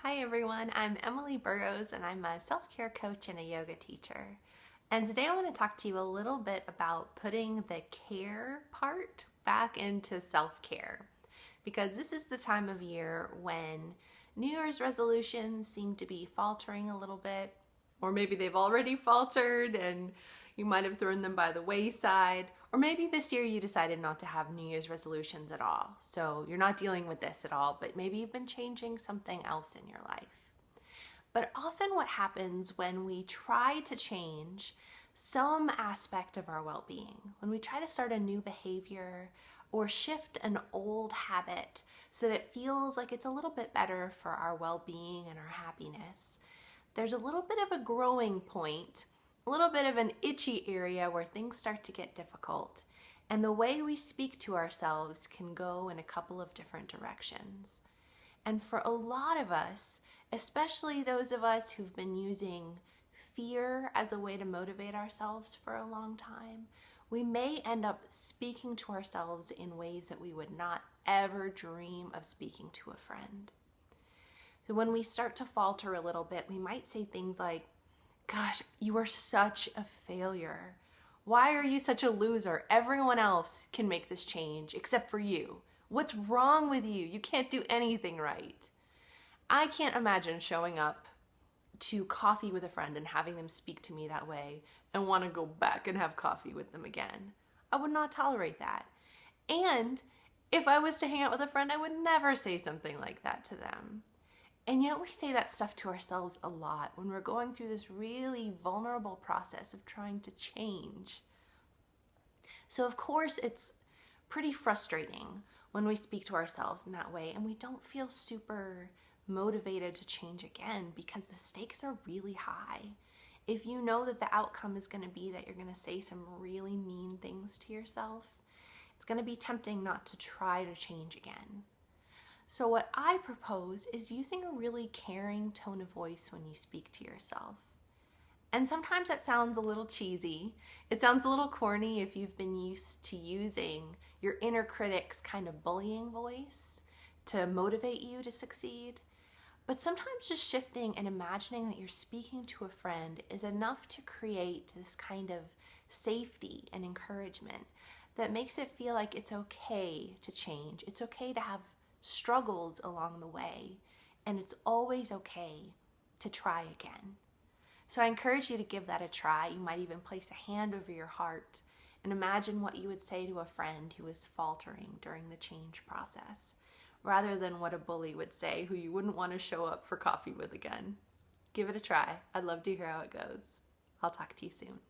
Hi everyone, I'm Emily Burrows and I'm a self-care coach and a yoga teacher. And today I want to talk to you a little bit about putting the care part back into self-care. Because this is the time of year when New Year's resolutions seem to be faltering a little bit, or maybe they've already faltered and you might have thrown them by the wayside, or maybe this year you decided not to have New Year's resolutions at all. So you're not dealing with this at all, but maybe you've been changing something else in your life. But often what happens when we try to change some aspect of our well-being, when we try to start a new behavior or shift an old habit so that it feels like it's a little bit better for our well-being and our happiness, there's a little bit of a growing point, a little bit of an itchy area where things start to get difficult. And the way we speak to ourselves can go in a couple of different directions. And for a lot of us, especially those of us who've been using fear as a way to motivate ourselves for a long time, we may end up speaking to ourselves in ways that we would not ever dream of speaking to a friend. So when we start to falter a little bit, we might say things like, "Gosh, you are such a failure. Why are you such a loser? Everyone else can make this change except for you. What's wrong with you? You can't do anything right." I can't imagine showing up to coffee with a friend and having them speak to me that way and want to go back and have coffee with them again. I would not tolerate that. And if I was to hang out with a friend, I would never say something like that to them. And yet we say that stuff to ourselves a lot when we're going through this really vulnerable process of trying to change. So of course it's pretty frustrating when we speak to ourselves in that way and we don't feel super motivated to change again because the stakes are really high. If you know that the outcome is going to be that you're going to say some really mean things to yourself, it's going to be tempting not to try to change again. So what I propose is using a really caring tone of voice when you speak to yourself. And sometimes that sounds a little cheesy. It sounds a little corny if you've been used to using your inner critic's kind of bullying voice to motivate you to succeed. But sometimes just shifting and imagining that you're speaking to a friend is enough to create this kind of safety and encouragement that makes it feel like it's okay to change. It's okay to have struggles along the way, and it's always okay to try again. So I encourage you to give that a try. You might even place a hand over your heart and imagine what you would say to a friend who is faltering during the change process, rather than what a bully would say who you wouldn't want to show up for coffee with again. Give it a try. I'd love to hear how it goes. I'll talk to you soon.